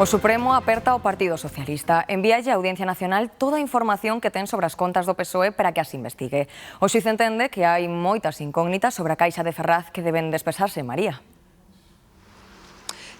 O Supremo aperta o Partido Socialista. Envíalle á Audiencia Nacional toda a información que ten sobre as contas do PSOE para que as investigue. O xuíz entende que hai moitas incógnitas sobre a caixa de Ferraz que deben despexarse, María.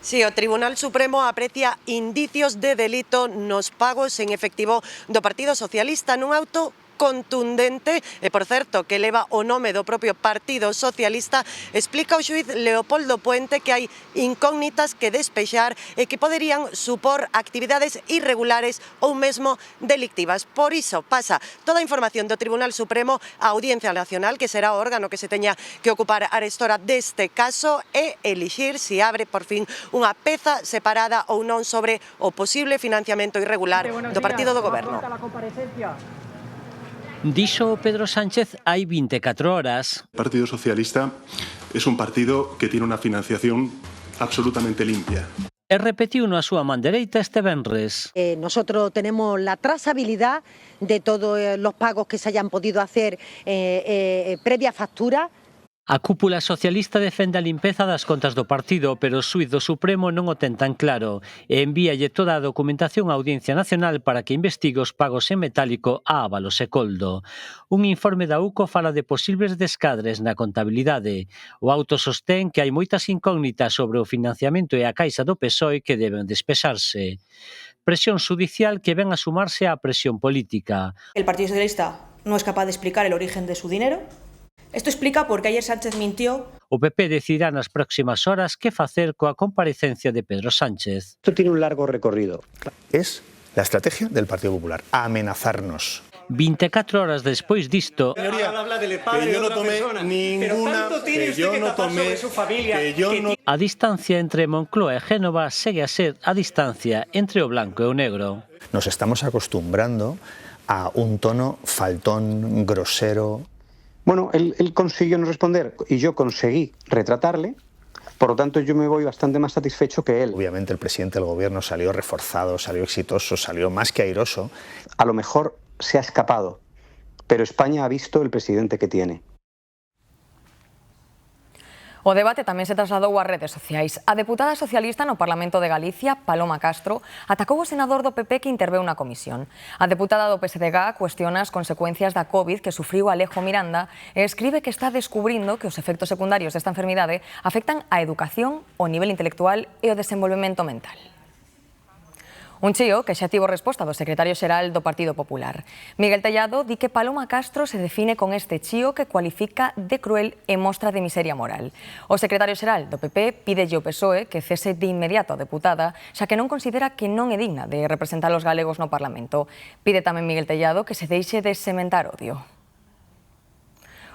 Sí, o Tribunal Supremo aprecia indicios de delito nos pagos en efectivo do Partido Socialista nun auto contundente e, por certo, que leva o nome do propio Partido Socialista. Explica o xuíz Leopoldo Puente que hai incógnitas que despexar e que poderían supor actividades irregulares ou mesmo delictivas. Por iso pasa toda a información do Tribunal Supremo á Audiencia Nacional, que será o órgano que se teña que ocupar arestora deste caso, e elixir se abre por fin unha peza separada ou non sobre o posible financiamento irregular do partido do goberno. Dixo Pedro Sánchez hai 24 horas. El Partido Socialista es un partido que tiene una financiación absolutamente limpia. E repetiuno a súa man dereita este venres. Nosotros tenemos la trazabilidad de todos los pagos que se hayan podido hacer previa factura. A cúpula socialista defende a limpeza das contas do partido, pero o xuíz do Supremo non o ten tan claro e envíalle toda a documentación á Audiencia Nacional para que investigue os pagos en metálico a Ábalos e Coldo. Un informe da UCO fala de posibles descadres na contabilidade. O auto sostén que hai moitas incógnitas sobre o financiamento e a caixa do PSOE que deben despexarse. Presión judicial que ven a sumarse á presión política. El Partido Socialista no es capaz de explicar el origen de su dinero. Esto explica por qué ayer Sánchez mintió. O PP decidirá nas próximas horas que facer coa comparecencia de Pedro Sánchez. Esto tiene un largo recorrido. Es la estrategia del Partido Popular, amenazarnos. 24 horas despois disto, Señoría, que yo no tomé ninguna, a distancia entre Moncloa e Génova segue a ser a distancia entre o blanco e o negro. Nos estamos acostumbrando a un tono faltón, grosero. Bueno, él consiguió no responder y yo conseguí retratarle, por lo tanto yo me voy bastante más satisfecho que él. Obviamente el presidente del gobierno salió reforzado, salió exitoso, salió más que airoso. A lo mejor se ha escapado, pero España ha visto el presidente que tiene. O debate tamén se trasladou ás redes sociais. A deputada socialista no Parlamento de Galicia, Paloma Castro, atacou o senador do PP que interveu na comisión. A deputada do PSDG cuestiona as consecuencias da COVID que sufriu Alejo Miranda e escribe que está descubrindo que os efectos secundarios desta enfermidade afectan a educación, o nivel intelectual e o desenvolvemento mental. Un chío que xa tivo resposta do secretario xeral do Partido Popular. Miguel Tellado di que Paloma Castro se define con este chío que cualifica de cruel e mostra de miseria moral. O secretario xeral do PP pídelle ao PSOE que cese de inmediato a deputada, xa que non considera que non é digna de representar os galegos no Parlamento. Pide tamén Miguel Tellado que se deixe de sementar odio.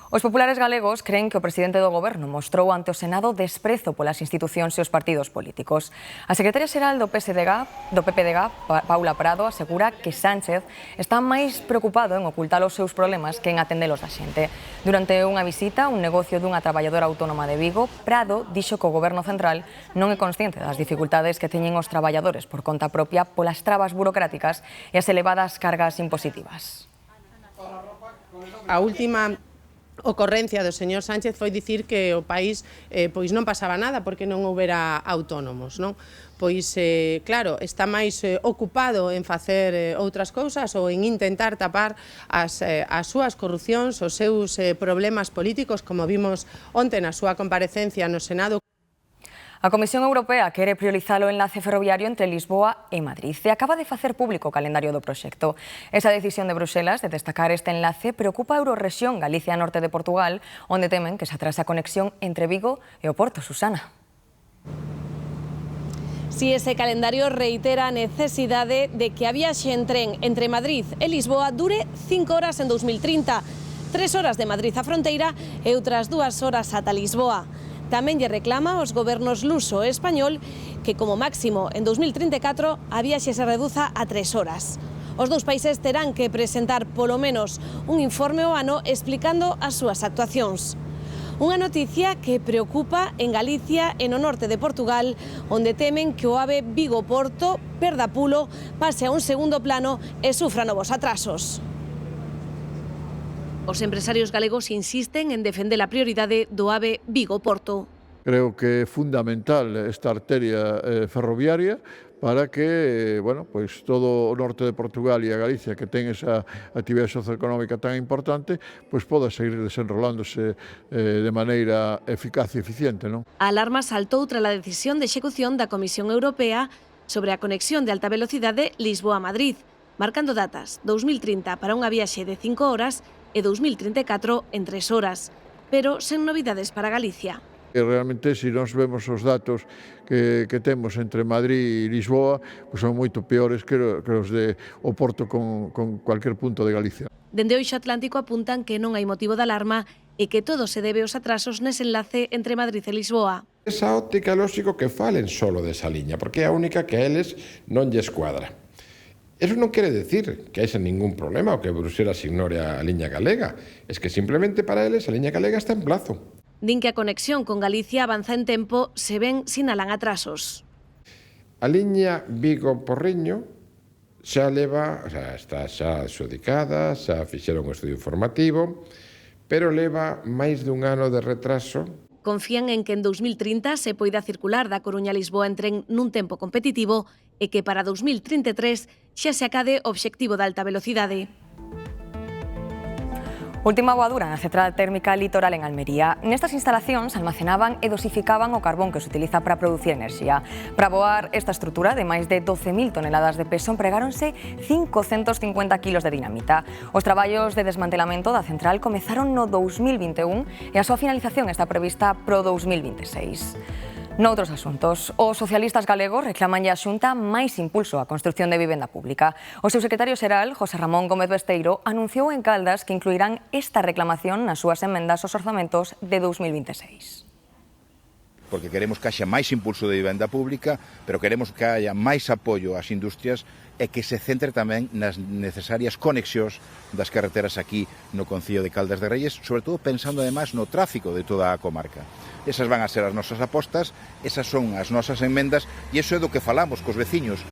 Os populares galegos creen que o presidente do goberno mostrou ante o Senado desprezo polas institucións e os partidos políticos. A secretaria xeral do PPDG, Paula Prado, asegura que Sánchez está máis preocupado en ocultar os seus problemas que en atendelos da xente. Durante unha visita a un negocio dunha traballadora autónoma de Vigo, Prado dixo que o goberno central non é consciente das dificultades que teñen os traballadores por conta propia polas trabas burocráticas e as elevadas cargas impositivas. A última ocorrencia do señor Sánchez foi dicir que o país pois non pasaba nada porque non houbera autónomos, non? Pois, claro, está máis ocupado en facer outras cousas ou en intentar tapar as súas corrupcións, os seus problemas políticos, como vimos onte na súa comparecencia no Senado. A Comisión Europea quere priorizar o enlace ferroviario entre Lisboa e Madrid e acaba de facer público o calendario do proxecto. Esa decisión de Bruxelas de destacar este enlace preocupa a Eurorrexión Galicia Norte de Portugal, onde temen que se atrase a conexión entre Vigo e o Porto. Susana. Si ese calendario reitera a necesidade de que a viaxe en tren entre Madrid e Lisboa dure 5 horas en 2030, 3 horas de Madrid a fronteira e outras 2 horas ata Lisboa. Tamén lle reclama aos gobernos luso e español que como máximo en 2034 a viaxe se reduza a 3 horas. Os dous países terán que presentar polo menos un informe ao ano explicando as súas actuacións. Unha noticia que preocupa en Galicia e no norte de Portugal, onde temen que o AVE Vigo-Porto perda pulo, pase a un segundo plano e sufra novos atrasos. Os empresarios galegos insisten en defender a prioridade do AVE Vigo-Porto. Creo que é fundamental esta arteria ferroviaria para que, bueno, pois todo o norte de Portugal e a Galicia, que ten esa actividade socioeconómica tan importante, pois poda seguir desenrolándose de maneira eficaz e eficiente, non? A alarma saltou tras a decisión de execución da Comisión Europea sobre a conexión de alta velocidade Lisboa-Madrid, marcando datas 2030 para unha viaxe de 5 horas e 2034 en 3 horas, pero sen novidades para Galicia. Realmente, se nós vemos os datos que temos entre Madrid e Lisboa, pois son moito peores que os de Oporto con cualquier punto de Galicia. Dende o Eixo Atlántico apuntan que non hai motivo de alarma e que todo se debe aos atrasos nese enlace entre Madrid e Lisboa. Esa óptica é lógico que falen solo desa liña, porque é a única que a eles non lles cuadra. Eso non quere decir que haxa ningún problema ou que Bruxelas ignore a liña galega. Es que simplemente para eles a liña galega está en plazo. Din que a conexión con Galicia avanza en tempo se ven sinalan atrasos. A liña Vigo-Porriño xa leva, está xa adxudicada, xa fixeron un estudio informativo, pero leva máis dun ano de retraso. Confían en que en 2030 se poida circular da Coruña a Lisboa en tren nun tempo competitivo e que para 2033 xa se acade o obxectivo de alta velocidade. Última voadura na central térmica litoral en Almería. Nestas instalacións almacenaban e dosificaban o carbón que se utiliza para producir enerxía. Para voar esta estrutura de máis de 12.000 toneladas de peso empregáronse 550 kilos de dinamita. Os traballos de desmantelamento da central comezaron no 2021 e a súa finalización está prevista pro 2026. Noutros asuntos, os socialistas galegos reclamanlle á Xunta máis impulso á construción de vivenda pública. O seu secretario xeral, José Ramón Gómez Besteiro, anunciou en Caldas que incluirán esta reclamación nas súas emendas aos orzamentos de 2026. Porque queremos que haxa máis impulso de vivenda pública, pero queremos que haya máis apoio ás industrias e que se centre tamén nas necesarias conexións das carreteras aquí no concello de Caldas de Reis, sobre todo pensando además no tráfico de toda a comarca. Esas van a ser as nosas apostas, esas son as nosas enmendas e iso é do que falamos cos veciños.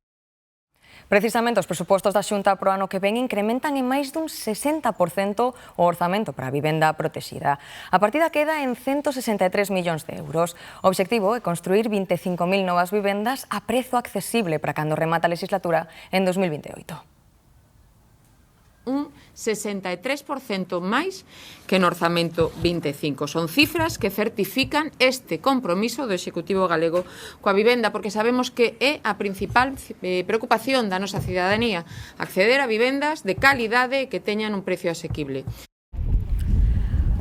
Precisamente os presupostos da Xunta pro ano que ven incrementan en máis dun 60% o orzamento para a vivenda protexida. A partida queda en 163 millóns de euros. O obxectivo é construir 25.000 novas vivendas a prezo accesible para cando remata a legislatura en 2028. Un 63% máis que no orzamento 25. Son cifras que certifican este compromiso do Executivo galego coa vivenda, porque sabemos que é a principal preocupación da nosa cidadanía, acceder a vivendas de calidade que teñan un precio asequible.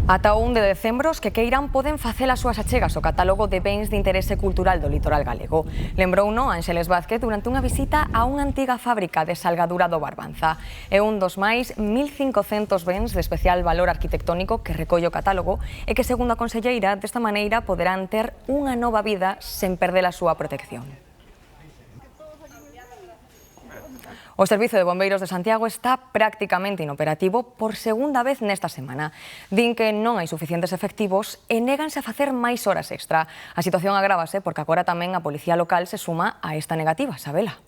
Ata o 1 de decembro, os que queiran poden facer as súas achegas ao catálogo de bens de interese cultural do litoral galego. Lembrouno Ánxeles Vázquez durante unha visita a unha antiga fábrica de salgadura do Barbanza. É un dos máis 1.500 bens de especial valor arquitectónico que recolle o catálogo e que, segundo a conselleira, desta maneira poderán ter unha nova vida sen perder a súa protección. O Servizo de Bombeiros de Santiago está prácticamente inoperativo por segunda vez nesta semana. Din que non hai suficientes efectivos e néganse a facer máis horas extra. A situación agrávase porque agora tamén a Policía Local se suma a esta negativa. Sabela.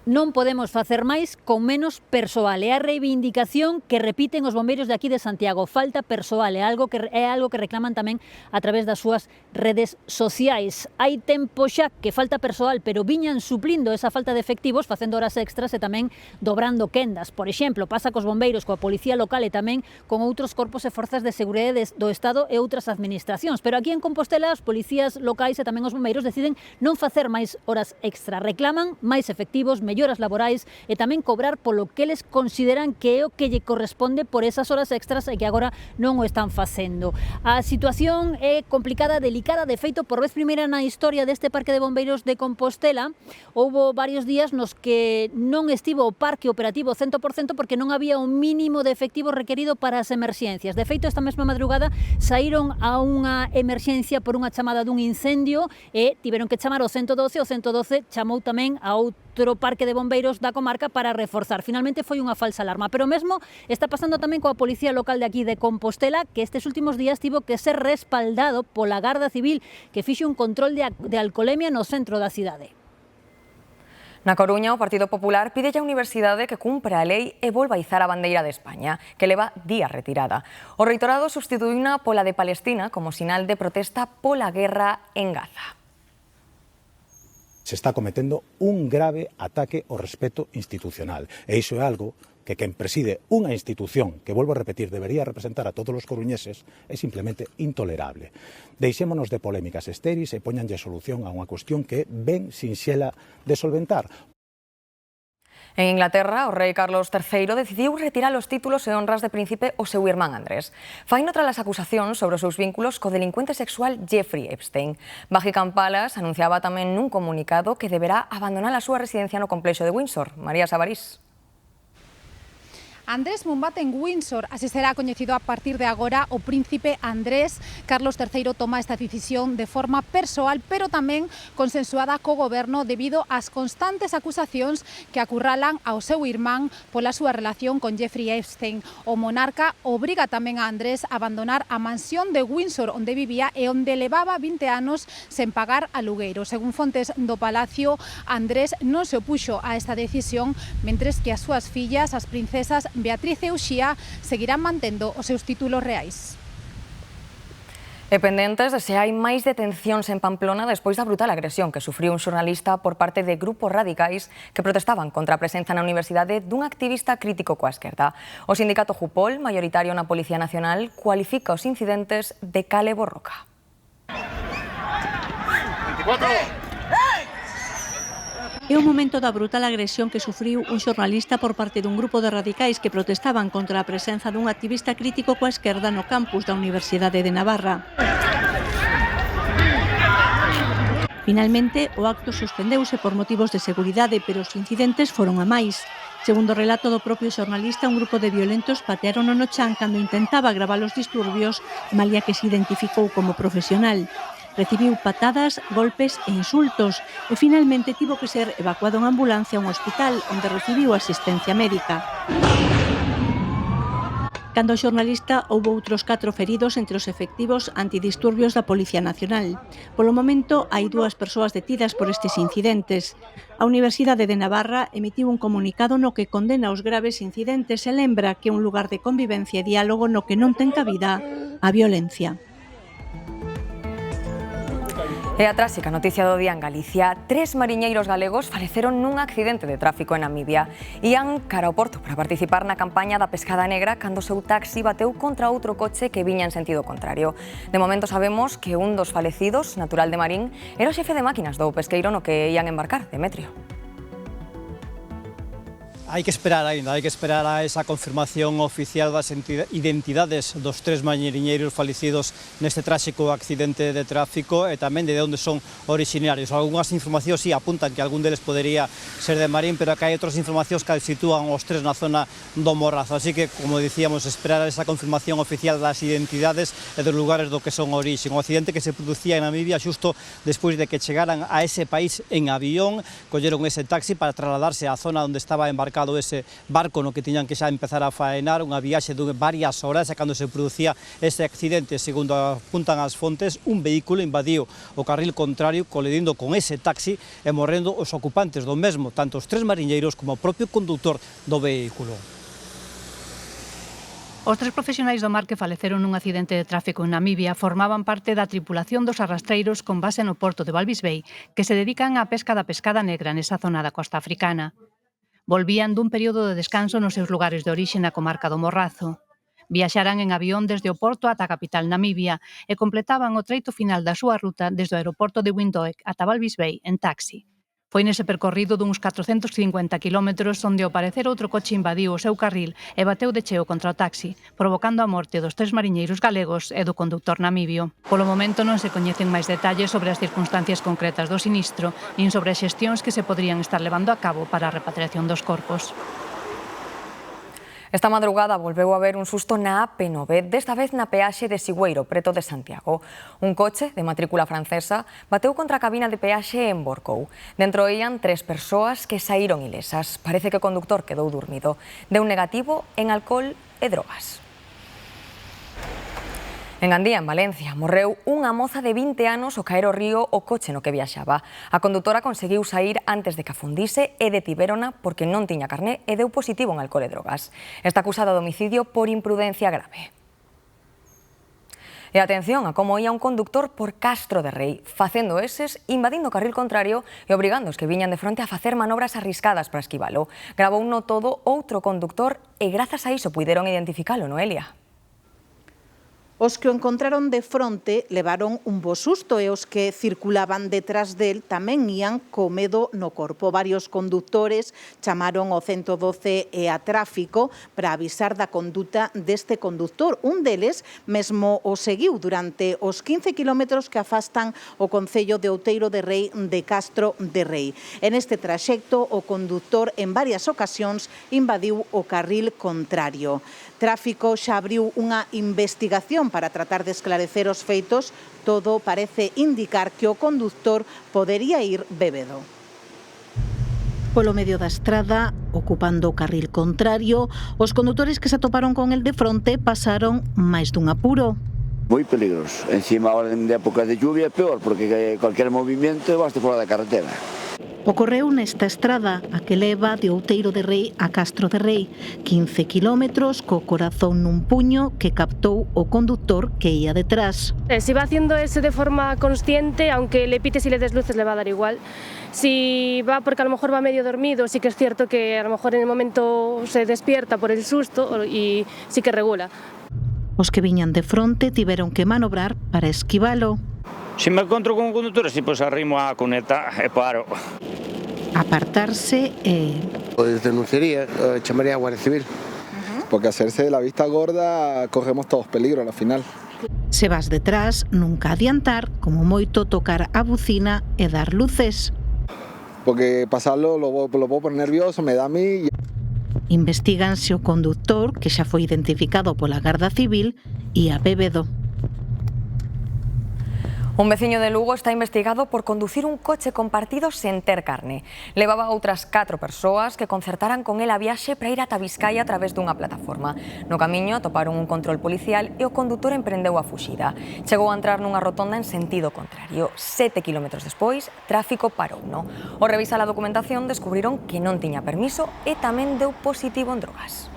Non podemos facer máis con menos persoal. É a reivindicación que repiten os bombeiros de aquí de Santiago. Falta persoal, é algo que reclaman tamén a través das súas redes sociais. Hai tempo xa que falta persoal, pero viñan suplindo esa falta de efectivos, facendo horas extras e tamén dobrando quendas. Por exemplo, pasa cos bombeiros, coa Policía Local e tamén con outros corpos e forzas de seguridade do Estado e outras administracións. Pero aquí en Compostela, os policías locais e tamén os bombeiros deciden non facer máis horas extra. Reclaman máis efectivos, melloras laborais e tamén cobrar polo que eles consideran que é o que lle corresponde por esas horas extras e que agora non o están facendo. A situación é complicada, delicada, de feito, por vez primeira na historia deste Parque de Bombeiros de Compostela, houbo varios días nos que non estivo o parque operativo 100% porque non había o mínimo de efectivo requerido para as emerxencias. De feito, esta mesma madrugada saíron a unha emerxencia por unha chamada dun incendio e tiveron que chamar o 112, o 112 chamou tamén a outro parque de bombeiros da comarca para reforzar. Finalmente foi unha falsa alarma, pero mesmo está pasando tamén coa Policía Local de aquí de Compostela, que estes últimos días tivo que ser respaldado pola Garda Civil, que fixo un control de alcolemia no centro da cidade. Na Coruña, o Partido Popular pide á Universidade que cumpra a lei e volva a izar a bandeira de España, que leva días retirada. O reitorado substituína pola de Palestina como sinal de protesta pola guerra en Gaza. se está cometendo un grave ataque ao respeto institucional. E iso é algo que quen preside unha institución que, volvo a repetir, debería representar a todos os coruñeses, é simplemente intolerable. Deixémonos de polémicas estéris e poñanlle solución a unha cuestión que é ben sinxela de solventar. En Inglaterra, o rei Carlos III decidiu retirar os títulos e honras de príncipe ao seu irmán Andrés. Faino tras as acusacións sobre os seus vínculos co delincuente sexual Jeffrey Epstein. Buckingham Palace anunciaba tamén nun comunicado que deberá abandonar a súa residencia no complexo de Windsor. María Sabarís. Andrés Mumbat en Windsor, así será coñecido a partir de agora o príncipe Andrés. Carlos III toma esta decisión de forma persoal, pero tamén consensuada co goberno debido ás constantes acusacións que acurralan ao seu irmán pola súa relación con Jeffrey Epstein. O monarca obriga tamén a Andrés a abandonar a mansión de Windsor onde vivía e onde levaba 20 anos sen pagar alugueiro. Según fontes do Palacio, Andrés non se opuxo a esta decisión, mentres que as súas fillas, as princesas Beatriz e Uxía, seguirán mantendo os seus títulos reais. E pendentes de se hai máis detencións en Pamplona despois da brutal agresión que sufriu un xornalista por parte de grupos radicais que protestaban contra a presenza na universidade dun activista crítico coa esquerda. O sindicato Jupol, maioritario na Policía Nacional, cualifica os incidentes de cale borroca. 24. É o momento da brutal agresión que sufriu un xornalista por parte dun grupo de radicais que protestaban contra a presenza dun activista crítico coa esquerda no campus da Universidade de Navarra. Finalmente, o acto suspendeuse por motivos de seguridade, pero os incidentes foron a máis. Segundo o relato do propio xornalista, un grupo de violentos patearon no chan cando intentaba gravar os disturbios, malia que se identificou como profesional. Recibiu patadas, golpes e insultos e finalmente tivo que ser evacuado en ambulancia a un hospital onde recibiu asistencia médica. Cando o xornalista, houbo outros 4 feridos entre os efectivos antidisturbios da Policía Nacional. Polo momento, hai 2 persoas detidas por estes incidentes. A Universidade de Navarra emitiu un comunicado no que condena os graves incidentes e lembra que é un lugar de convivencia e diálogo no que non ten cabida a violencia. E a tráxica noticia do día en Galicia. 3 mariñeiros galegos faleceron nun accidente de tráfico en Namibia. Ían cara ao porto para participar na campaña da pescada negra cando o seu taxi bateu contra outro coche que viña en sentido contrario. De momento sabemos que un dos falecidos, natural de Marín, era o xefe de máquinas do pesqueiro no que ían embarcar, Demetrio. Hai que esperar a esa confirmación oficial das identidades dos 3 mariñeiros falecidos neste tráxico accidente de tráfico e tamén de onde son orixinarios. Algúnas informacións sí apuntan que algún deles podería ser de Marín, pero que hai outras informacións que sitúan os 3 na zona do Morrazo. Así que, como dicíamos, esperar a esa confirmación oficial das identidades e dos lugares do que son origen. O accidente que se producía en Namibia xusto despois de que chegaran a ese país en avión, colleron ese taxi para trasladarse á zona onde estaba embarcado ese barco no que tiñan que xa empezar a faenar, unha viaxe de varias horas, e cando se producía ese accidente, segundo apuntan as fontes, un vehículo invadiu o carril contrario, colidindo con ese taxi e morrendo os ocupantes do mesmo, tanto os 3 mariñeiros como o propio condutor do vehículo. Os 3 profesionais do mar que faleceron nun accidente de tráfico en Namibia formaban parte da tripulación dos arrastreiros con base no porto de Walvis Bay, que se dedican á pesca da pescada negra nesa zona da costa africana. Volvían dun período de descanso nos seus lugares de orixe na comarca do Morrazo. Viaxaran en avión desde o porto ata a capital Namibia e completaban o treito final da súa ruta desde o aeroporto de Windhoek ata Walvis Bay en taxi. Foi nese percorrido duns 450 kilómetros onde ao parecer outro coche invadiu o seu carril e bateu de cheo contra o taxi, provocando a morte dos 3 mariñeiros galegos e do conductor namibio. Polo momento non se coñecen máis detalles sobre as circunstancias concretas do sinistro, nin sobre as xestións que se poderían estar levando a cabo para a repatriación dos corpos. Esta madrugada volveu a haber un susto na AP9, desta vez na peaxe de Sigüeiro, preto de Santiago. Un coche de matrícula francesa bateu contra a cabina de peaxe en Borcou. Dentro ían 3 persoas que saíron ilesas. Parece que o conductor quedou dormido. Deu negativo en alcohol e drogas. En Gandía, en Valencia, morreu unha moza de 20 anos ao caer ao río o coche no que viaxaba. A condutora conseguiu saír antes de que afundise e detibérona porque non tiña carné e deu positivo en alcohol e drogas. Está acusada de homicidio por imprudencia grave. E atención a como ía un conductor por Castro de Rei, facendo eses, invadindo o carril contrario e obrigando os que viñan de fronte a facer manobras arriscadas para esquivalo. Gravouno todo outro conductor e grazas a iso puideron identificalo, Noelia. Os que o encontraron de fronte levaron un bo susto e os que circulaban detrás del tamén ían co medo no corpo. Varios condutores chamaron ao 112 e a tráfico para avisar da conduta deste conductor. Un deles mesmo o seguiu durante os 15 kilómetros que afastan o concello de Outeiro de Rei de Castro de Rei. En este traxecto, o condutor en varias ocasións invadiu o carril contrario. Tráfico xa abriu unha investigación para tratar de esclarecer os feitos. Todo parece indicar que o conductor podería ir bebedo. Polo medio da estrada, ocupando o carril contrario, os condutores que se atoparon con el de fronte pasaron máis dun apuro. Moi peligroso. Encima, ahora en época de lluvia é peor, porque cualquier movimento vas fora da carretera. Ocorreu nesta estrada, a que leva de Outeiro de Rei a Castro de Rei, 15 kilómetros co corazón nun puño que captou o conductor que ía detrás. Si va haciendo eso de forma consciente, aunque le pites y le des luces le va a dar igual. Si va porque a lo mejor va medio dormido, sí que es cierto que a lo mejor en el momento se despierta por el susto y sí que regula. Os que viñan de fronte tiveron que manobrar para esquivalo. Se me encontro con un conductor, así pois arrimo a cuneta e paro. Apartarse e... Pois denunciaría, chamaría a Guardia Civil. Porque hacerse de la vista gorda corremos todos peligro al final. Se vas detrás, nunca adiantar, como moito tocar a bucina e dar luces. Porque pasarlo lo puedo poner nervioso, me da a mí... Investíganse o conductor, que xa foi identificado pola Garda Civil, e a bebedo. Un veciño de Lugo está investigado por conducir un coche compartido sen ter carne. Levaba outras 4 persoas que concertaran con el a viaxe para ir ata Vizcaya a través dunha plataforma. No camiño atoparon un control policial e o condutor emprendeu a fuxida. Chegou a entrar nunha rotonda en sentido contrario. 7 kilómetros despois, tráfico parouno. Ao revisar a documentación descubriron que non tiña permiso e tamén deu positivo en drogas.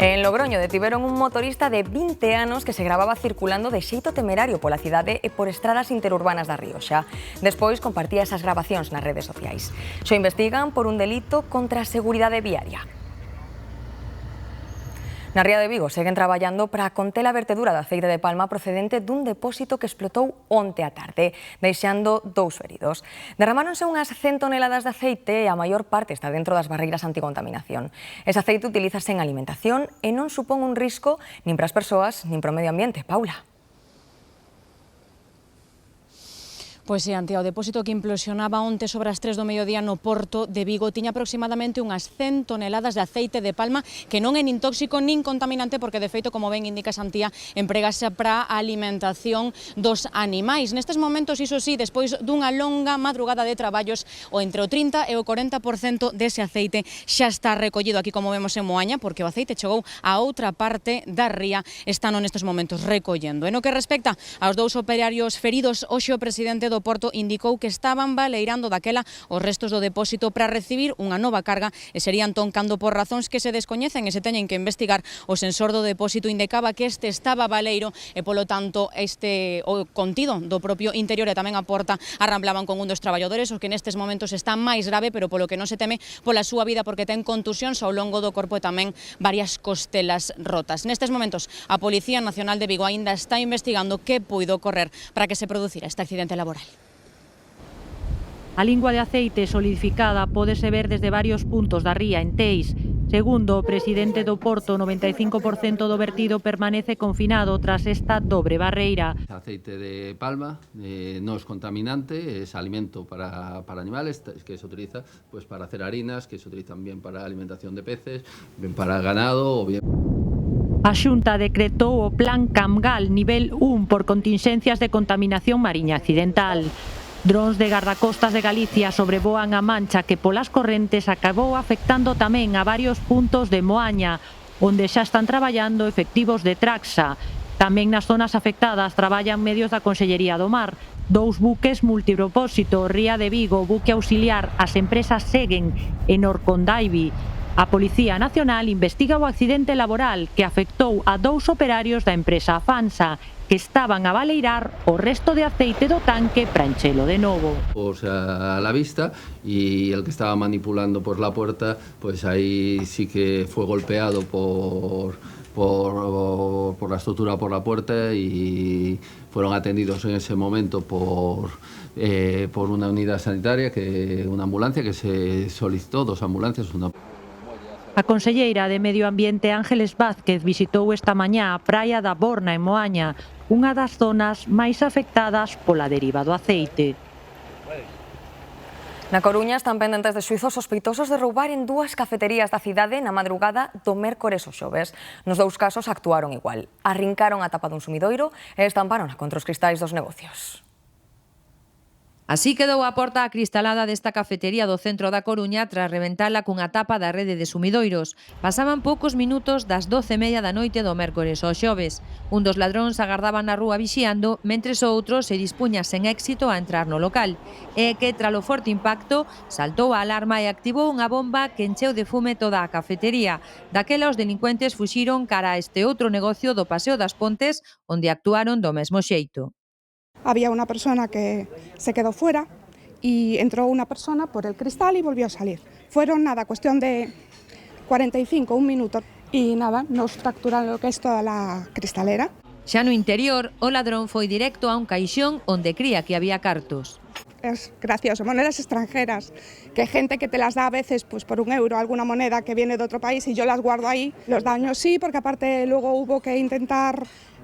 En Logroño detiveron un motorista de 20 anos que se gravaba circulando de xeito temerario pola cidade e por estradas interurbanas da Rioxa. Despois compartía esas gravacións nas redes sociais. Xo investigan por un delito contra a seguridade viaria. Na Ría de Vigo seguen traballando para conter a vertedura de aceite de palma procedente dun depósito que explotou onte á tarde, deixando 2 feridos. Derramáronse unhas 100 toneladas de aceite e a maior parte está dentro das barreiras anticontaminación. Ese aceite utilízase en alimentación e non supón un risco nin para as persoas nin para o medio ambiente. Paula. Pois ante o depósito que implosionaba onte sobre as 3 do mediodía no porto de Vigo tiña aproximadamente unhas 100 toneladas de aceite de palma que non é nin tóxico nin contaminante porque de feito, como ben indica Santía, empregase para a alimentación dos animais. Nestes momentos, iso sí, despois dunha longa madrugada de traballos, o entre o 30 e o 40% dese aceite xa está recollido aquí, como vemos en Moaña, porque o aceite chegou a outra parte da ría, están nestes momentos recollendo. E no que respecta aos 2 operarios feridos, hoxe o presidente do Porto indicou que estaban baleirando daquela os restos do depósito para recibir unha nova carga e serían toncando por razóns que se descoñecen e se teñen que investigar. O sensor do depósito indicaba que este estaba baleiro e polo tanto o contido do propio interior e tamén a porta arramblaban con un dos traballadores, o que nestes momentos está máis grave, pero polo que non se teme pola súa vida porque ten contusións ao longo do corpo e tamén varias costelas rotas. Nestes momentos a Policía Nacional de Vigo aínda está investigando que puido ocorrer para que se producira este accidente laboral. A lingua de aceite solidificada pódese ver desde varios puntos da ría en Teis. Segundo o presidente do Porto, 95% do vertido permanece confinado tras esta dobre barreira. Aceite de palma non é contaminante, es alimento para animales que se utiliza pues, para hacer harinas, que se utilizan bien para alimentación de peces, bien para ganado o bien... A Xunta decretou o Plan Camgal nivel 1 por contingencias de contaminación mariña accidental. Drons de gardacostas de Galicia sobrevoan a mancha que polas correntes acabou afectando tamén a varios puntos de Moaña, onde xa están traballando efectivos de Traxa. Tamén nas zonas afectadas traballan medios da Consellería do Mar. 2 buques multipropósito, Ría de Vigo, buque auxiliar, as empresas seguen en Orcondaivi. A Policía Nacional investiga o accidente laboral que afectou a 2 operarios da empresa Afansa que estaban a baleirar o resto de aceite do tanque para enchelo de novo. O sea, a la vista, y el que estaba manipulando por la puerta, pues ahí sí que fue golpeado por la estructura por la puerta y fueron atendidos en ese momento por una unidad sanitaria, una ambulancia que se solicitó, 2 ambulancias, una. A conselleira de Medio Ambiente Ángeles Vázquez visitou esta mañá a praia da Borna en Moaña, unha das zonas máis afectadas pola deriva do aceite. Na Coruña están pendentes de xuízo sospeitosos de roubar en 2 cafeterías da cidade na madrugada do mércores ao xoves. Nos 2 casos actuaron igual. Arrincaron a tapa dun sumidoiro e estamparon contra os cristais dos negocios. Así quedou a porta acristalada desta cafetería do centro da Coruña tras reventala cunha tapa da rede de sumidoiros. Pasaban poucos minutos das 12:30 da noite do mércores ao xoves. Un dos ladróns agardaba na rúa vixiando, mentres o outro se dispuña sen éxito a entrar no local. E que, tralo forte impacto, saltou a alarma e activou unha bomba que encheu de fume toda a cafetería. Daquela os delincuentes fuxiron cara a este outro negocio do Paseo das Pontes, onde actuaron do mesmo xeito. Había una persona que se quedó fuera y entró una persona por el cristal y volvió a salir. Fueron cuestión de 45, un minuto y nos fracturaron lo que es toda la cristalera. Xa no interior, o ladrón foi directo a un caixón onde cría que había cartos. Es gracioso, monedas extranjeras, que gente que te las da a veces pues por €1, alguna moneda que viene de otro país y yo las guardo ahí. Los daños sí, porque aparte luego hubo que intentar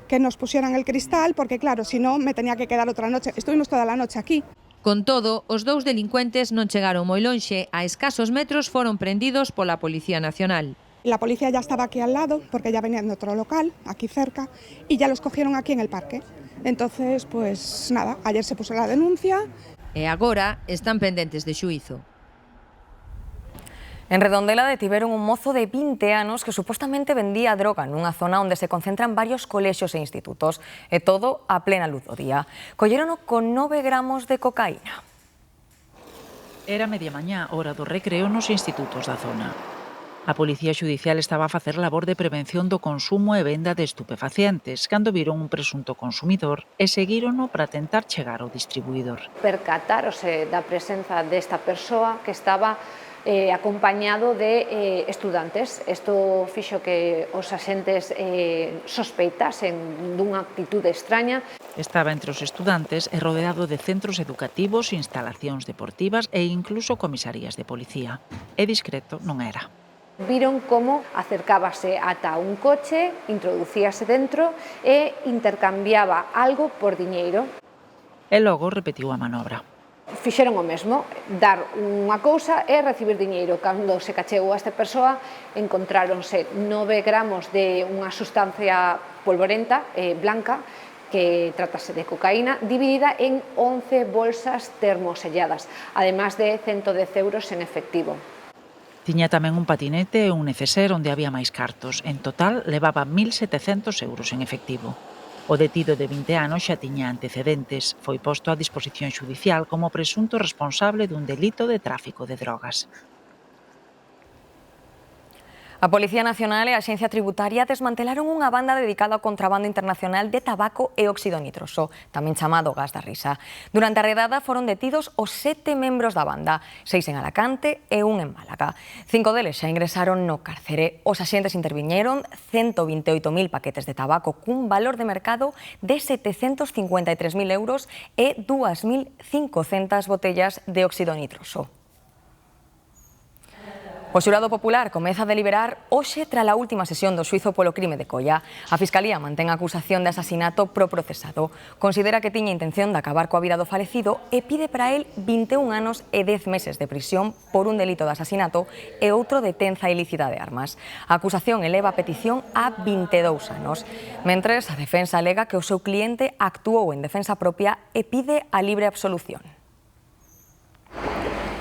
que nos pusieran el cristal, porque claro, si no me tenía que quedar otra noche. Estuvimos toda la noche aquí. Con todo, os 2 delincuentes non chegaron moi lonxe, a escasos metros foron prendidos pola Policía Nacional. La policía ya estaba aquí al lado, porque ya venían de otro local, aquí cerca, y ya los cogieron aquí en el parque. Entonces, pues nada, ayer se puso la denuncia. E agora están pendentes de xuízo. En Redondela detiveron un mozo de 20 anos que supostamente vendía droga nunha zona onde se concentran varios colexios e institutos. E todo a plena luz do día. Collérono con 9 gramos de cocaína. Era media mañá, hora do recreo nos institutos da zona. A Policía Xudicial estaba a facer labor de prevención do consumo e venda de estupefacientes cando viron un presunto consumidor e seguírono para tentar chegar ao distribuidor. Percatarose da presenza desta persoa que estaba acompañado de estudantes. Isto fixo que os axentes sospeitasen dunha actitude extraña. Estaba entre os estudantes e rodeado de centros educativos, instalacións deportivas e incluso comisarías de policía. E discreto non era. Viron como acercábase ata un coche, introducíase dentro e intercambiaba algo por diñeiro. E logo repetiu a manobra. Fixeron o mesmo, dar unha cousa e recibir diñeiro. Cando se cacheu a esta persoa, encontráronse 9 gramos de unha sustancia polvorenta, blanca, que tratase de cocaína, dividida en 11 bolsas termoselladas, además de 110 euros en efectivo. Tiña tamén un patinete e un neceser onde había máis cartos. En total, levaba 1.700 euros en efectivo. O detido de 20 anos xa tiña antecedentes. Foi posto a disposición xudicial como presunto responsable dun delito de tráfico de drogas. A Policía Nacional e a Axencia Tributaria desmantelaron unha banda dedicada ao contrabando internacional de tabaco e óxido nitroso, tamén chamado gas da risa. Durante a redada foron detidos os 7 membros da banda, 6 en Alacante e 1 en Málaga. 5 deles xa ingresaron no cárcere. Os axentes interviñeron 128.000 paquetes de tabaco cun valor de mercado de 753.000 euros e 2.500 botellas de óxido nitroso. O xurado popular comeza a deliberar hoxe tras a última sesión do xuízo polo crime de Coia. A Fiscalía mantén a acusación de asasinato pro procesado. Considera que tiña intención de acabar coa vida do falecido e pide para él 21 anos e 10 meses de prisión por un delito de asasinato e outro de tenza ilícita de armas. A acusación eleva a petición a 22 anos. Mentres, a defensa alega que o seu cliente actuou en defensa propia e pide a libre absolución.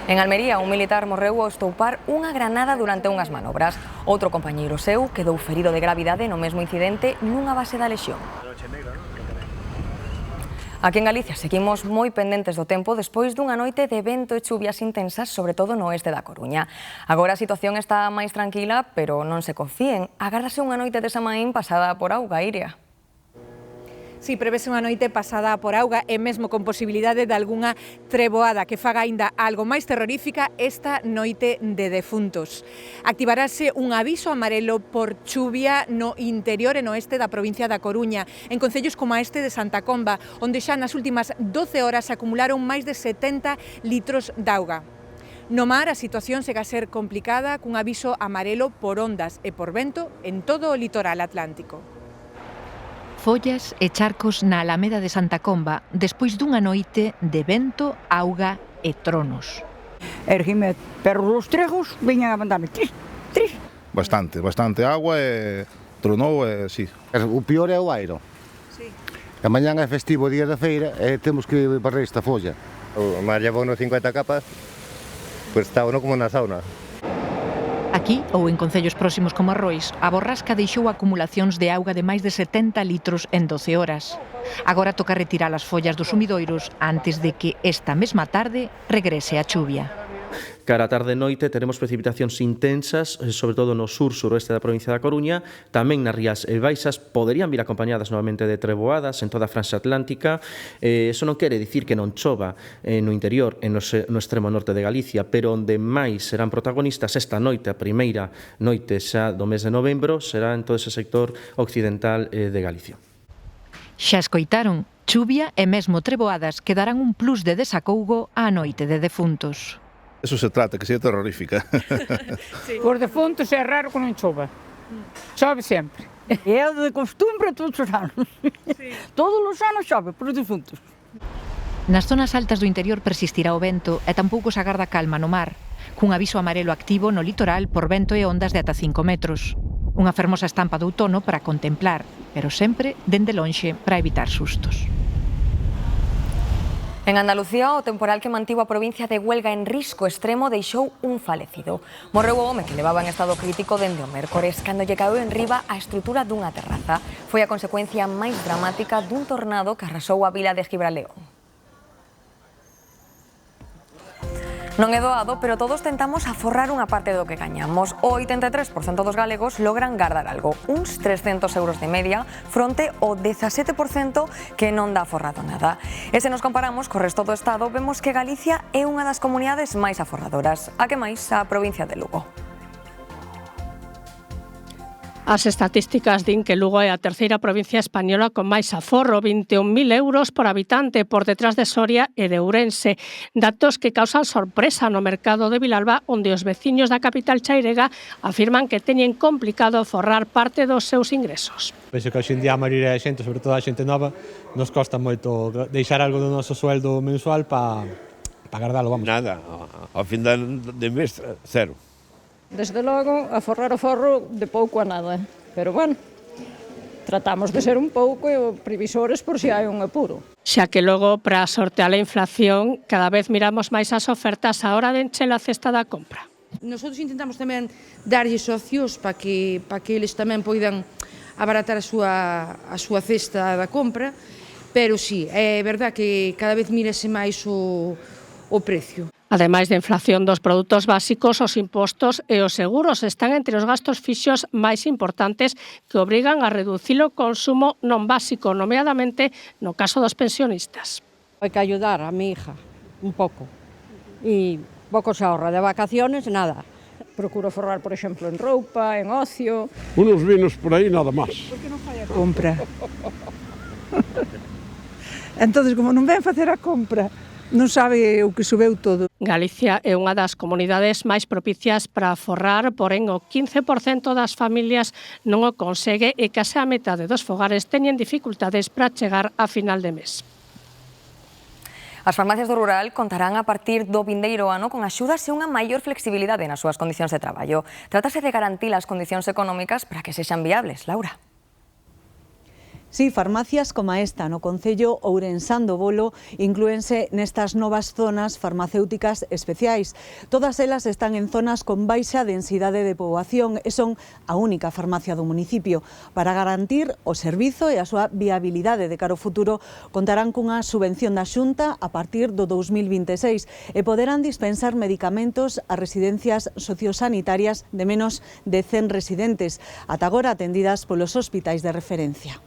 En Almería, un militar morreu ao estoupar unha granada durante unhas manobras. Outro compañeiro seu quedou ferido de gravidade no mesmo incidente nunha base da Lexión. Aquí en Galicia seguimos moi pendentes do tempo despois dunha noite de vento e chuvias intensas, sobre todo no oeste da Coruña. Agora a situación está máis tranquila, pero non se confíen. Agárdase unha noite de Samaín pasada por auga, Iria. Si, prevese unha noite pasada por auga e mesmo con posibilidade de algunha treboada que faga aínda algo máis terrorífica esta noite de defuntos. Activarase un aviso amarelo por chuvia no interior e no oeste da provincia da Coruña, en concellos como a este de Santa Comba, onde xa nas últimas 12 horas se acumularon máis de 70 litros de auga. No mar a situación segue a ser complicada cun aviso amarelo por ondas e por vento en todo o litoral atlántico. Follas e charcos na Alameda de Santa Comba despois dunha noite de vento, auga e tronos. Erguime perro dos tregos, viñan a mandarme tris. Bastante agua e tronou, sí. O pior é o airo. Sí. A mañán é festivo, día da feira, e temos que barrer esta folla. O mar llevou 50 capas, pois está uno como na sauna. Aquí, ou en concellos próximos como Arrois, a borrasca deixou acumulacións de auga de máis de 70 litros en 12 horas. Agora toca retirar as follas dos sumidoiros antes de que esta mesma tarde regrese a chuvia. Cara a tarde e noite teremos precipitacións intensas, sobre todo no sur-suroeste da provincia da Coruña, tamén nas rías baixas poderían vir acompañadas novamente de treboadas en toda a franxa atlántica. Eso non quere dicir que non chova no interior, no extremo norte de Galicia, pero onde máis serán protagonistas esta noite, a primeira noite xa do mes de novembro, será en todo ese sector occidental de Galicia. Xa escoitaron, chuvia e mesmo treboadas que darán un plus de desacougo á noite de defuntos. Eso se trata, que sea terrorífica. Sí. Por defuntos é raro que non chova. Chove sempre. É de costumbre todos os anos. Sí. Todos os anos chove por defuntos. Nas zonas altas do interior persistirá o vento e tampouco se agarda calma no mar, cun aviso amarelo activo no litoral por vento e ondas de ata 5 metros. Unha fermosa estampa do outono para contemplar, pero sempre dende lonxe para evitar sustos. En Andalucía, o temporal que mantivo a provincia de Huelga en risco extremo deixou un falecido. Morreu o home que levaba en estado crítico dende o mércores, cando lle caeu en riba a estrutura dunha terraza. Foi a consecuencia máis dramática dun tornado que arrasou a vila de Gibraleón. Non é doado, pero todos tentamos aforrar unha parte do que gañamos. O 83% dos galegos logran gardar algo, uns 300 euros de media, fronte ao 17% que non dá aforrado nada. E se nos comparamos co resto do Estado, vemos que Galicia é unha das comunidades máis aforradoras, a que máis a provincia de Lugo. As estatísticas din que Lugo é a terceira provincia española con máis aforro, 21.000 euros por habitante, por detrás de Soria e de Ourense. Datos que causan sorpresa no mercado de Vilalba, onde os veciños da capital chairega afirman que teñen complicado forrar parte dos seus ingresos. Penso que hoxe en día a maioría da xente, sobre todo a xente nova, nos costa moito deixar algo do noso sueldo mensual para guardalo, vamos. Nada, ao fin de mes, cero. Desde logo, aforrar o forro de pouco a nada, pero bueno, tratamos de ser un pouco previsores por se hai un apuro. Xa que logo, para sortear a inflación, cada vez miramos máis as ofertas á hora de encher a cesta da compra. Nosotros intentamos tamén darlles opcións para que eles tamén poidan abaratar a súa cesta da compra, pero sí, é verdad que cada vez mírase máis o precio. Ademais da inflación dos produtos básicos, os impostos e os seguros están entre os gastos fixos máis importantes que obrigan a reducir o consumo non básico, nomeadamente no caso dos pensionistas. Hai que ayudar a mi hija un pouco e pouco se ahorra de vacaciones, nada. Procuro forrar, por exemplo, en roupa, en ocio. Unos vinos por aí, nada máis. Por que non fai a compra? Entonces, como non ven facer a compra, non sabe o que subeu todo. Galicia é unha das comunidades máis propicias para aforrar, porén o 15% das familias non o consegue e case a metade dos fogares teñen dificultades para chegar a final de mes. As farmacias do rural contarán a partir do vindeiro ano con axudas e unha maior flexibilidade nas súas condicións de traballo. Trátase de garantir as condicións económicas para que sexan viables, Laura. Sí, farmacias como esta no concello ourensán do Bolo inclúense nestas novas zonas farmacéuticas especiais. Todas elas están en zonas con baixa densidade de poboación e son a única farmacia do municipio. Para garantir o servizo e a súa viabilidade de cara ao futuro, contarán cunha subvención da Xunta a partir do 2026 e poderán dispensar medicamentos a residencias sociosanitarias de menos de 100 residentes, ata agora atendidas polos hospitais de referencia.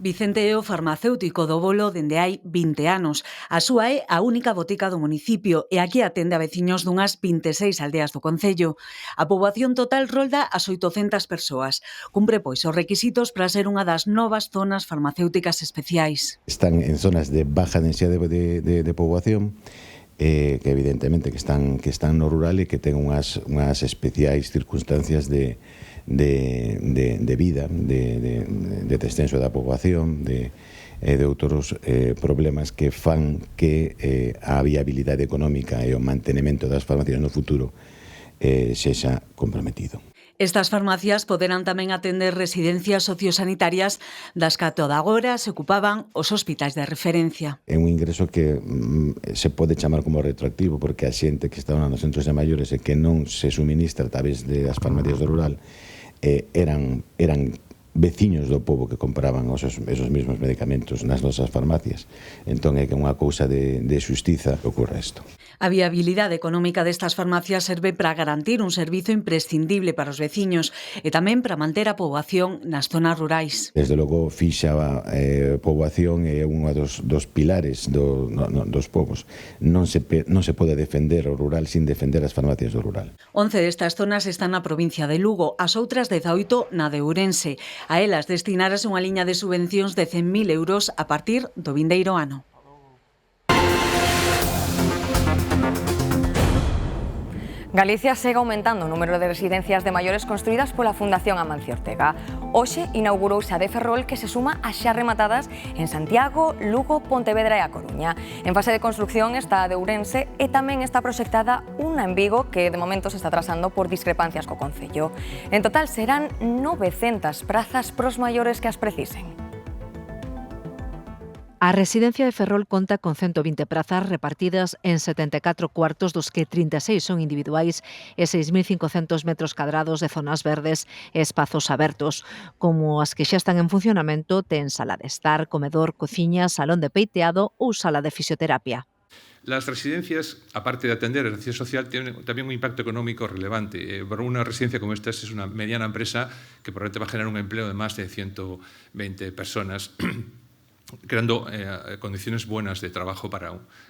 Vicente é o farmacéutico do Bolo dende hai 20 anos. A súa é a única botica do municipio e aquí atende a veciños dunhas 26 aldeas do concello. A poboación total rolda as 800 persoas. Cumpre, pois, os requisitos para ser unha das novas zonas farmacéuticas especiais. Están en zonas de baja densidade de poboación, que evidentemente que están no rural e que ten unhas especiais circunstancias de vida, de descenso da poboación, de outros problemas que fan que a viabilidade económica e o mantenimento das farmacias no futuro sexa comprometido. Estas farmacias poderán tamén atender residencias sociosanitarias das que ata agora se ocupaban os hospitais de referencia. É un ingreso que se pode chamar como retroactivo porque a xente que está nos centros de maiores e que non se suministra a través das farmacias do rural eran veciños do pobo que compraban esos mesmos medicamentos nas nosas farmacias. Entón é que unha cousa de xustiza ocorre isto. A viabilidade económica destas farmacias serve para garantir un servizo imprescindible para os veciños e tamén para manter a poboación nas zonas rurais. Desde logo, fixa a poboación é un dos pilares dos povos. Non se pode defender o rural sin defender as farmacias do rural. 11 destas zonas están na provincia de Lugo, as outras 18 na de Ourense. A elas destinarase unha liña de subvencións de 100.000 euros a partir do vindeiro ano. Galicia segue aumentando o número de residencias de maiores construídas pola Fundación Amancio Ortega. Hoxe inaugurouse a de Ferrol, que se suma ás xa rematadas en Santiago, Lugo, Pontevedra e A Coruña. En fase de construcción está a de Ourense e tamén está proxectada unha en Vigo que de momento se está atrasando por discrepancias co concello. En total serán 900 prazas pros maiores que as precisen. A residencia de Ferrol conta con 120 prazas repartidas en 74 cuartos, dos que 36 son individuais e 6.500 metros cadrados de zonas verdes e espazos abertos. Como as que xa están en funcionamento, ten sala de estar, comedor, cociña, salón de peiteado ou sala de fisioterapia. Las residencias, aparte de atender a la necesidad social, tienen también un impacto económico relevante. Para una residencia como esta es una mediana empresa que probablemente va a generar un empleo de más de 120 personas, creando condiciones buenas de trabajo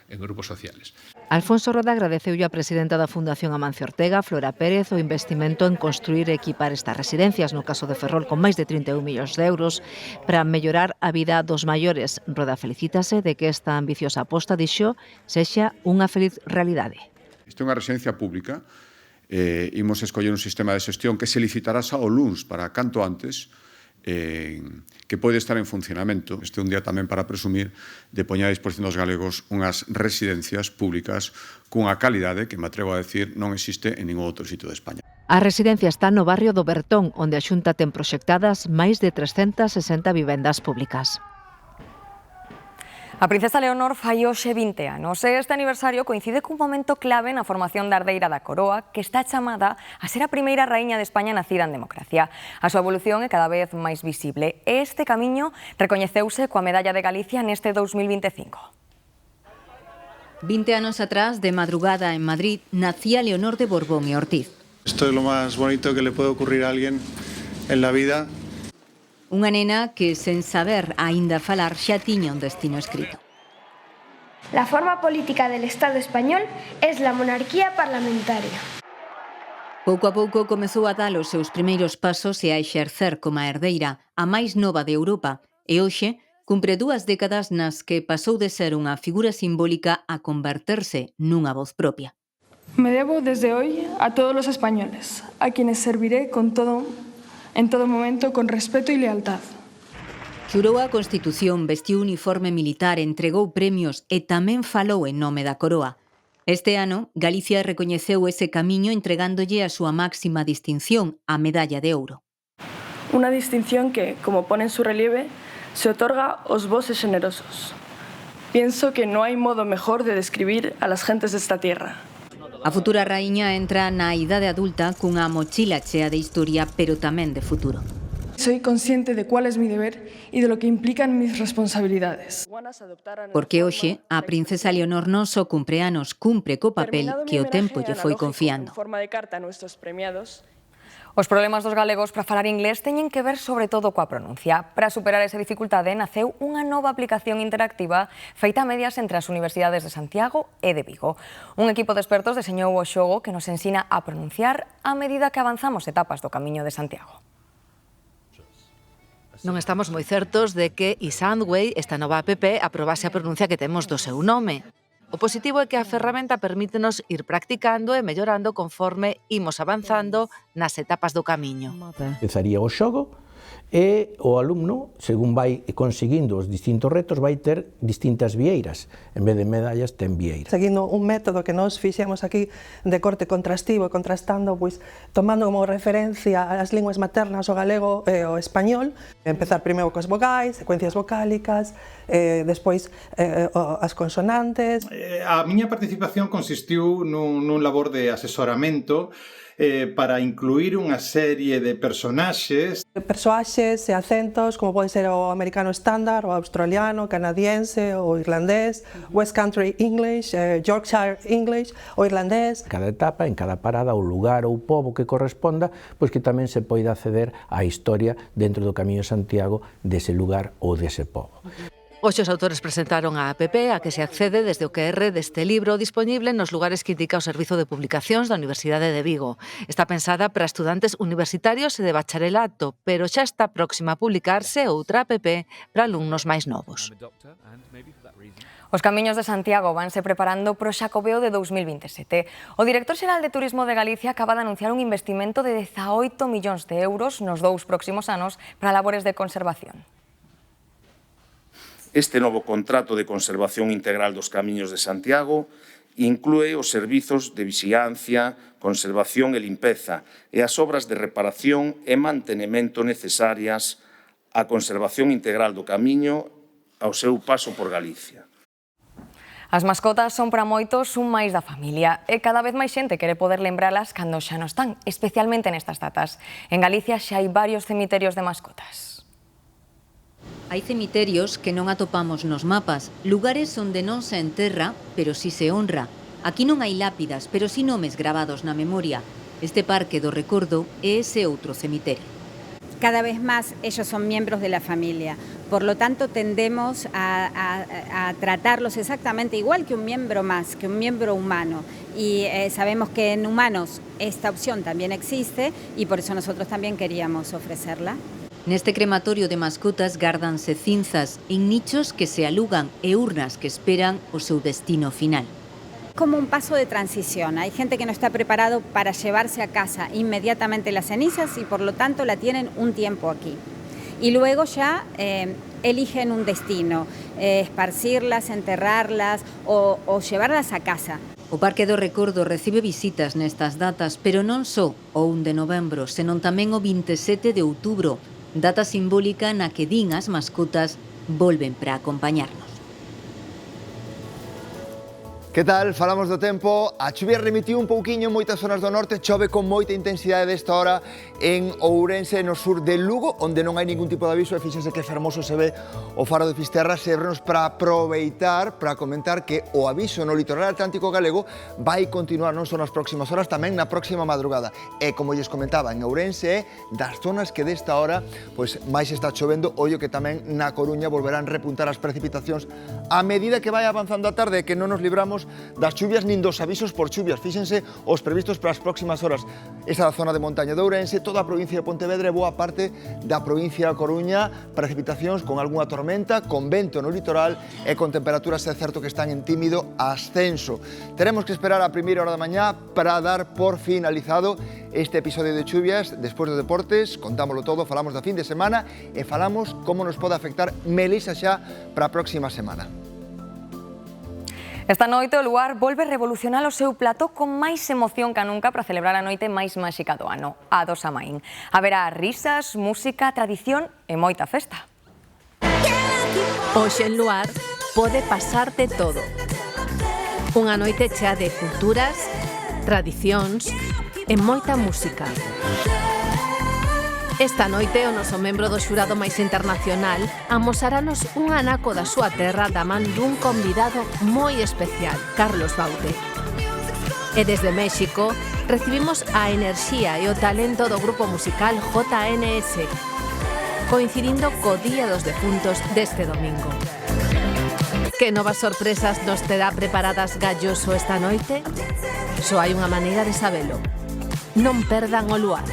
en grupos sociales. Alfonso Roda agradeceulle a presidenta da Fundación Amancio Ortega, Flora Pérez, o investimento en construir e equipar estas residencias, no caso de Ferrol con máis de 31 millóns de euros, para mellorar a vida dos maiores. Roda felicítase de que esta ambiciosa aposta, dixo, sexa unha feliz realidade. Isto é unha residencia pública, imos escoller un sistema de xestión que se licitará xa o luns para canto antes, que pode estar en funcionamento. Este é un día tamén para presumir de poñer a disposición dos galegos unhas residencias públicas cunha calidade que me atrevo a decir non existe en ningún outro sitio de España. A residencia está no barrio do Bertón, onde a Xunta ten proxectadas máis de 360 vivendas públicas. A princesa Leonor fai hoxe 20 anos e este aniversario coincide cun momento clave na formación da herdeira da coroa, que está chamada a ser a primeira raíña de España nacida en democracia. A súa evolución é cada vez máis visible e este camiño recoñeceuse coa Medalla de Galicia neste 2025. 20 anos atrás, de madrugada en Madrid, nacía Leonor de Borbón e Ortiz. Esto es lo más bonito que le puede ocurrir a alguien en la vida. Unha nena que, sen saber aínda falar, xa tiña un destino escrito. La forma política del Estado español es la monarquía parlamentaria. Pouco a pouco comezou a dar os seus primeiros pasos e a exercer como a herdeira, a máis nova de Europa, e hoxe cumpre 2 décadas nas que pasou de ser unha figura simbólica a converterse nunha voz propia. Me debo desde hoy a todos los españoles, a quienes serviré en todo momento con respeto y lealtad. Xurou a Constitución, vestiu uniforme militar, entregou premios e tamén falou en nome da coroa. Este ano, Galicia recoñeceu ese camiño entregándolle a súa máxima distinción, a Medalla de Ouro. Una distinción que, como pone en su relieve, se otorga aos bos e generosos. Pienso que no hay modo mejor de describir a las gentes desta tierra. A futura raíña entra na idade adulta cunha mochila chea de historia, pero tamén de futuro. Soy consciente de cuál es mi deber y de lo que implican mis responsabilidades. Porque hoxe a princesa Leonor non só cumpre anos, cumpre co papel que o tempo lle foi confiando. En forma de carta a nuestros premiados. Os problemas dos galegos para falar inglés teñen que ver sobre todo coa pronuncia. Para superar esa dificultade naceu unha nova aplicación interactiva feita a medias entre as universidades de Santiago e de Vigo. Un equipo de expertos deseñou o xogo que nos ensina a pronunciar a medida que avanzamos etapas do Camiño de Santiago. Non estamos moi certos de que Isandway, esta nova app, aprobase a pronuncia que temos do seu nome. O positivo é que a ferramenta permítenos ir practicando e mellorando conforme imos avanzando nas etapas do camiño. Empezaría o xogo e o alumno, según vai conseguindo os distintos retos, vai ter distintas vieiras. En vez de medallas, ten vieiras. Seguindo un método que nós fixemos aquí de corte contrastivo, contrastando, pois, tomando como referencia as linguas maternas, o galego e o español. Empezar primeiro cos vogais, secuencias vocálicas, despois as consonantes. A miña participación consistiu nun labor de asesoramento para incluir unha serie de personaxes. Persoaxes e acentos, como pode ser o americano estándar, o australiano, canadiense, o irlandés, West Country English, Yorkshire English, o irlandés. Cada etapa, en cada parada, o lugar ou pobo que corresponda, pois que tamén se poida acceder á historia dentro do Camiño de Santiago dese lugar ou dese pobo. Hoxe os autores presentaron a app a que se accede desde o QR deste libro dispoñible nos lugares que indica o Servizo de Publicacións da Universidade de Vigo. Está pensada para estudantes universitarios e de bacharelato, pero xa está próxima a publicarse outra app para alumnos máis novos. Os Camiños de Santiago vanse preparando pro Xacobeo de 2027. O director xeral de Turismo de Galicia acaba de anunciar un investimento de 18 millóns de euros nos 2 próximos anos para labores de conservación. Este novo contrato de conservación integral dos Camiños de Santiago inclúe os servizos de vixiancia, conservación e limpeza e as obras de reparación e mantenimento necesarias á conservación integral do Camiño ao seu paso por Galicia. As mascotas son para moitos un máis da familia e cada vez máis xente quere poder lembralas cando xa non están, especialmente nestas datas. En Galicia xa hai varios cemiterios de mascotas. Hai cemiterios que non atopamos nos mapas, lugares onde non se enterra, pero si se honra. Aquí non hai lápidas, pero si nomes gravados na memoria. Este Parque do Recordo é ese outro cemiterio. Cada vez más ellos son miembros de la familia, por lo tanto tendemos a tratarlos exactamente igual que un miembro más, que un miembro humano. Y sabemos que en humanos esta opción también existe y por eso nosotros también queríamos ofrecerla. Neste crematorio de mascotas gárdanse cinzas en nichos que se alugan e urnas que esperan o seu destino final. Como un paso de transición. Hay gente que no está preparado para llevarse a casa inmediatamente las cenizas y por lo tanto la tienen un tiempo aquí. Y luego ya eligen un destino, esparcirlas, enterrarlas o llevarlas a casa. O Parque do Recordo recibe visitas nestas datas, pero non só o 1 de novembro, senón tamén o 27 de outubro, data simbólica na que din as mascotas volven para acompañarnos. Que tal? Falamos do tempo. A chuvia remitiu un pouquiño en moitas zonas do norte, chove con moita intensidade desta hora en Ourense, no sur de Lugo, onde non hai ningún tipo de aviso, e fíxense que fermoso se ve o faro de Fisterra. Servenos para aproveitar, para comentar que o aviso no litoral atlántico galego vai continuar non só nas próximas horas, tamén na próxima madrugada. E como lles comentaba, en Ourense é das zonas que desta hora pois máis está chovendo, ollo que tamén na Coruña volverán repuntar as precipitacións a medida que vai avanzando a tarde, que non nos libramos das chuvias nin dos avisos por chuvias. Fíxense os previstos para as próximas horas. Esa zona de montaña de Ourense, toda a provincia de Pontevedra e boa parte da provincia da Coruña, precipitacións con algunha tormenta, con vento no litoral e con temperaturas, é certo que están en tímido ascenso. Teremos que esperar a primeira hora da mañá para dar por finalizado este episodio de chuvias. Despois dos deportes, contámoslo todo, falamos da fin de semana e falamos como nos pode afectar Melisa xa para a próxima semana. Esta noite o lugar volve revolucionar o seu plató con máis emoción que nunca para celebrar a noite máis máxica do ano, a do Samaín. Haberá risas, música, tradición e moita festa. Hoxe en Luar pode pasarte todo. Unha noite chea de culturas, tradicións e moita música. Esta noite o noso membro do xurado máis internacional amosarános un anaco da súa terra da man dun convidado moi especial, Carlos Baute. E desde México recibimos a enerxía e o talento do grupo musical JNS, coincidindo co Día dos Defuntos deste domingo. Que novas sorpresas nos terá preparadas Galloso esta noite? Só hai unha maneira de sabelo. Non perdan o Luar.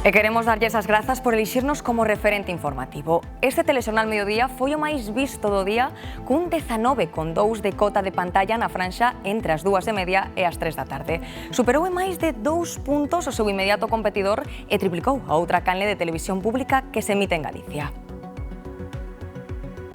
E queremos darlles as grazas por elixirnos como referente informativo. Este telexornal Mediodía foi o máis visto do día cun 19,2 de cota de pantalla na franxa entre as 2:30 e as 3 da tarde. Superou en máis de 2 puntos o seu inmediato competidor e triplicou a outra canle de televisión pública que se emite en Galicia.